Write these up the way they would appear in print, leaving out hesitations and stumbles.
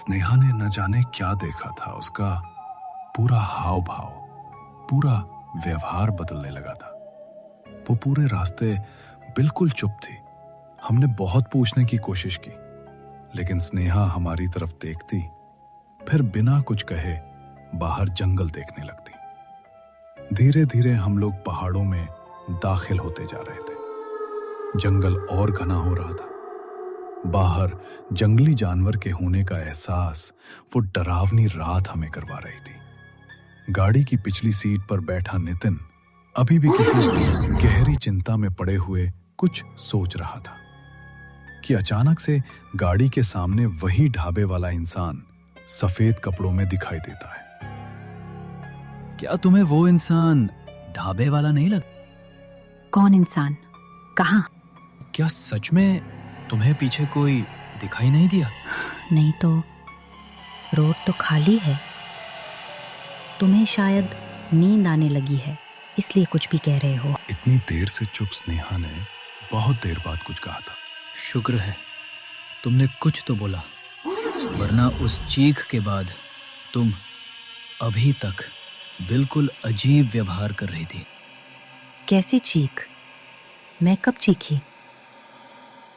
स्नेहा ने न जाने क्या देखा था, उसका पूरा हाव भाव, पूरा व्यवहार बदलने लगा था। वो पूरे रास्ते बिल्कुल चुप थी। हमने बहुत पूछने की कोशिश की, लेकिन स्नेहा हमारी तरफ देखती, फिर बिना कुछ कहे बाहर जंगल देखने लगती। धीरे धीरे हम लोग पहाड़ों में दाखिल होते जा रहे थे। जंगल और घना हो रहा था। बाहर जंगली जानवर के होने का एहसास वो डरावनी रात हमें करवा रही थी। गाड़ी की पिछली सीट पर बैठा नितिन अभी भी किसी गहरी चिंता में पड़े हुए कुछ सोच रहा था कि अचानक से गाड़ी के सामने वही ढाबे वाला इंसान सफेद कपड़ों में दिखाई देता है। क्या तुम्हें वो इंसान ढाबे वाला नहीं लगा? कौन इंसान? कहाँ? क्या सच में तुम्हें पीछे कोई दिखाई नहीं दिया? नहीं तो रोड तो खाली है। तुम्हें शायद नींद आने लगी है, इसलिए कुछ भी कह रहे हो। इतनी देर से चुप स्नेहा ने बहुत देर बाद कुछ कहा था। शुक्र है तुमने कुछ तो बोला, वरना उस चीख के बाद तुम अभी तक बिल्कुल अजीब व्यवहार कर रही थी। कैसी चीख? मैं कब चीखी?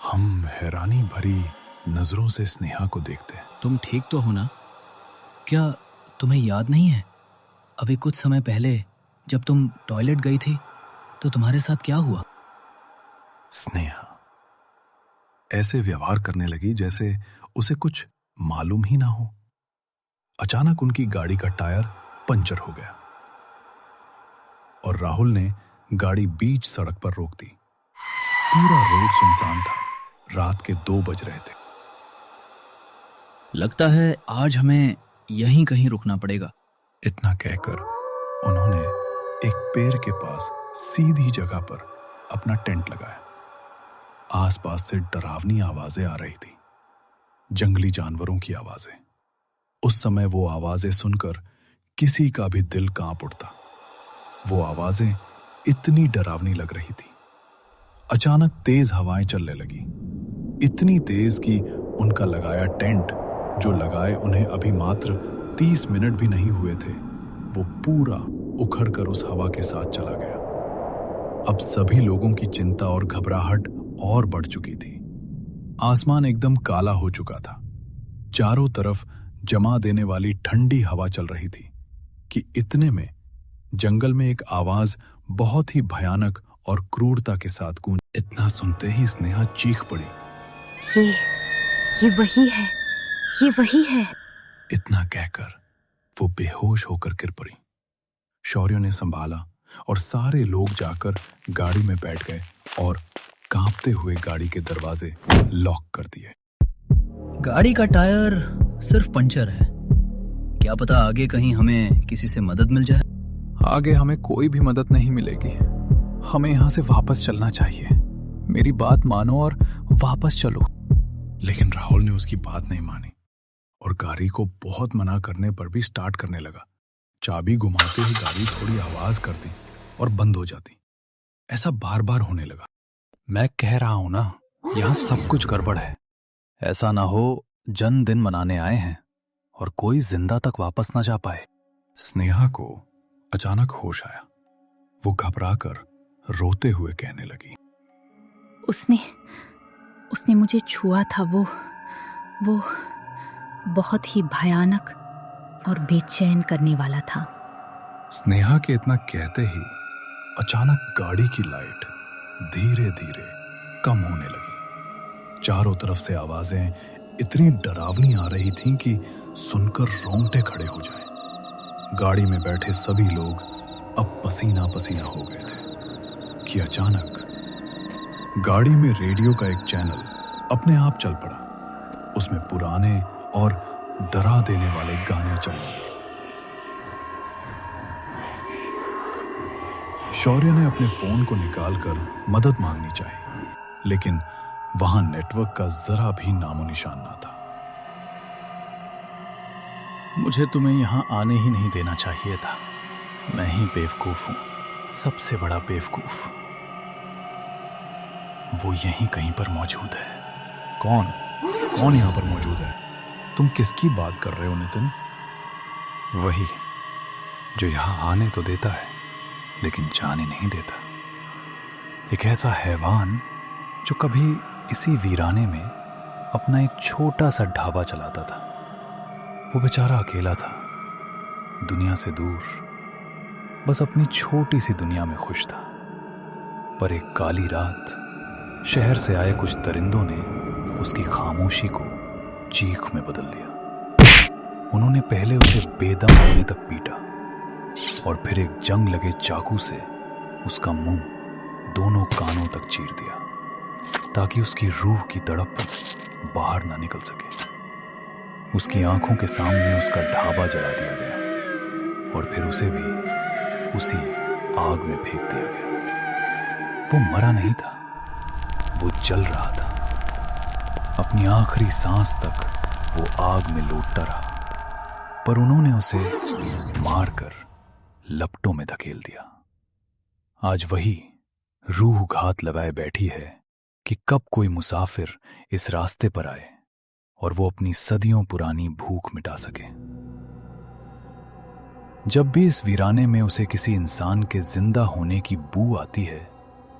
हम हैरानी भरी नजरों से स्नेहा को देखते हैं। तुम ठीक तो हो ना? क्या तुम्हें याद नहीं है अभी कुछ समय पहले जब तुम टॉयलेट गई थी तो तुम्हारे साथ क्या हुआ? स्नेहा ऐसे व्यवहार करने लगी जैसे उसे कुछ मालूम ही ना हो। अचानक उनकी गाड़ी का टायर पंचर हो गया और राहुल ने गाड़ी बीच सड़क पर रोक दी। पूरा रोड सुनसान था। रात के 2 बज रहे थे। लगता है आज हमें यहीं कहीं रुकना पड़ेगा। इतना कहकर उन्होंने एक पेड़ के पास सीधी जगह पर अपना टेंट लगाया। आसपास से डरावनी आवाजें आ रही थी, जंगली जानवरों की आवाजें। उस समय वो आवाजें सुनकर किसी का भी दिल कांप उठता। वो आवाजें इतनी डरावनी लग रही थी। अचानक तेज हवाएं चलने लगी, इतनी तेज कि उनका लगाया टेंट, जो लगाए उन्हें अभी मात्र 30 मिनट भी नहीं हुए थे, वो पूरा उखड़कर उस हवा के साथ चला गया। अब सभी लोगों की चिंता और घबराहट और बढ़ चुकी थी। आसमान एकदम काला हो चुका था। चारों तरफ जमा देने वाली ठंडी हवा चल रही थी कि इतने में जंगल में एक आवाज बहुत ही भयानक और क्रूरता के साथ गूंजी। इतना सुनते ही स्नेहा चीख पड़ी, ये वही है, ये वही है। इतना कहकर वो बेहोश होकर गिर पड़ी। शौर्य ने संभाला और सारे लोग जाकर गाड़ी में बैठ गए और कांपते हुए गाड़ी के दरवाजे लॉक कर दिए। गाड़ी का टायर सिर्फ पंचर है, क्या पता आगे कहीं हमें किसी से मदद मिल जाए। आगे हमें कोई भी मदद नहीं मिलेगी। हमें यहाँ से वापस चलना चाहिए। मेरी बात मानो और वापस चलो। लेकिन राहुल ने उसकी बात नहीं मानी और गाड़ी को बहुत मना करने पर भी स्टार्ट करने लगा। चाबी घुमाते ही गाड़ी थोड़ी आवाज करती और बंद हो जाती। ऐसा बार बार होने लगा। मैं कह रहा हूं ना, यहाँ सब कुछ गड़बड़ है। ऐसा ना हो जन्मदिन मनाने आए हैं और कोई जिंदा तक वापस ना जा पाए। स्नेहा को अचानक होश आया। वो घबराकर रोते हुए कहने लगी, उसने मुझे छुआ था। वो बहुत ही भयानक और बेचैन करने वाला था। स्नेहा के इतना कहते ही अचानक गाड़ी की लाइट धीरे धीरे कम होने लगी। चारों तरफ से आवाजें इतनी डरावनी आ रही थीं कि सुनकर रोंगटे खड़े हो जाए। गाड़ी में बैठे सभी लोग अब पसीना पसीना हो गए थे कि अचानक गाड़ी में रेडियो का एक चैनल अपने आप चल पड़ा। उसमें पुराने और डरा देने वाले गाने चलने लगे। शौर्य ने अपने फोन को निकालकर मदद मांगनी चाहिए, लेकिन वहां नेटवर्क का जरा भी नामो निशान ना था। मुझे तुम्हें यहाँ आने ही नहीं देना चाहिए था। मैं ही बेवकूफ हूँ, सबसे बड़ा बेवकूफ। वो यहीं कहीं पर मौजूद है। कौन यहाँ पर मौजूद है? तुम किसकी बात कर रहे हो नितिन? वही जो यहां आने तो देता है लेकिन जाने नहीं देता। एक ऐसा हैवान जो कभी इसी वीराने में अपना एक छोटा सा ढाबा चलाता था। वो बेचारा अकेला था, दुनिया से दूर, बस अपनी छोटी सी दुनिया में खुश था। पर एक काली रात शहर से आए कुछ दरिंदों ने उसकी खामोशी को चीख में बदल दिया। उन्होंने पहले उसे बेदम होने तक पीटा और फिर एक जंग लगे चाकू से उसका मुंह दोनों कानों तक चीर दिया ताकि उसकी रूह की तड़प बाहर ना निकल सके। उसकी आंखों के सामने उसका ढाबा जला दिया गया और फिर उसे भी उसी आग में फेंक दिया गया। वो मरा नहीं था, वो जल रहा था। अपनी आखिरी सांस तक वो आग में लोटता रहा, पर उन्होंने उसे मारकर लपटों में धकेल दिया। आज वही रूह घात लगाए बैठी है कि कब कोई मुसाफिर इस रास्ते पर आए और वो अपनी सदियों पुरानी भूख मिटा सके। जब भी इस वीराने में उसे किसी इंसान के जिंदा होने की बू आती है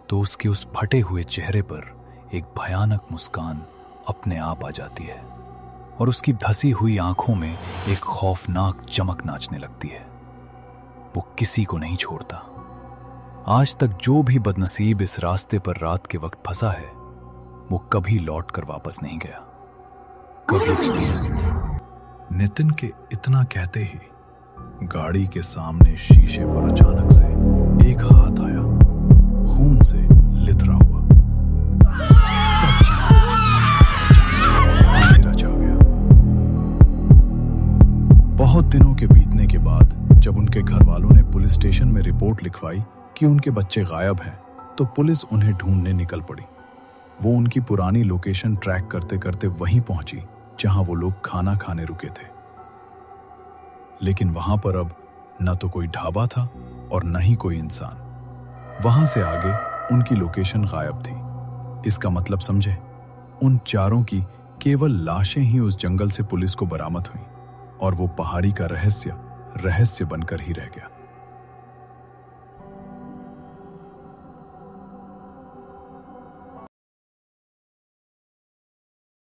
तो उसके उस फटे हुए चेहरे पर एक भयानक मुस्कान अपने आप आ जाती है और उसकी धसी हुई आंखों में एक खौफनाक चमक नाचने लगती है। वो किसी को नहीं छोड़ता। आज तक जो भी बदनसीब इस रास्ते पर रात के वक्त फंसा है वो कभी लौट कर वापस नहीं गया, कभी भी नहीं। नितिन के इतना कहते ही गाड़ी के सामने शीशे पर अचानक से एक हाथ आया, खून से लिथरा हुआ। सब चीजें अंधेरा छा गया। बहुत दिनों के बीतने के बाद जब उनके घर वालों ने पुलिस स्टेशन में रिपोर्ट लिखवाई कि उनके बच्चे गायब हैं, तो पुलिस उन्हें ढूंढने निकल पड़ी। वो उनकी पुरानी लोकेशन ट्रैक करते करते वहीं पहुंची जहां वो लोग खाना खाने रुके थे। लेकिन वहां पर अब न तो कोई ढाबा था और न ही कोई इंसान। वहां से आगे उनकी लोकेशन गायब थी। इसका मतलब समझे, उन चारों की केवल लाशें ही उस जंगल से पुलिस को बरामद हुई और वो पहाड़ी का रहस्य बनकर ही रह गया।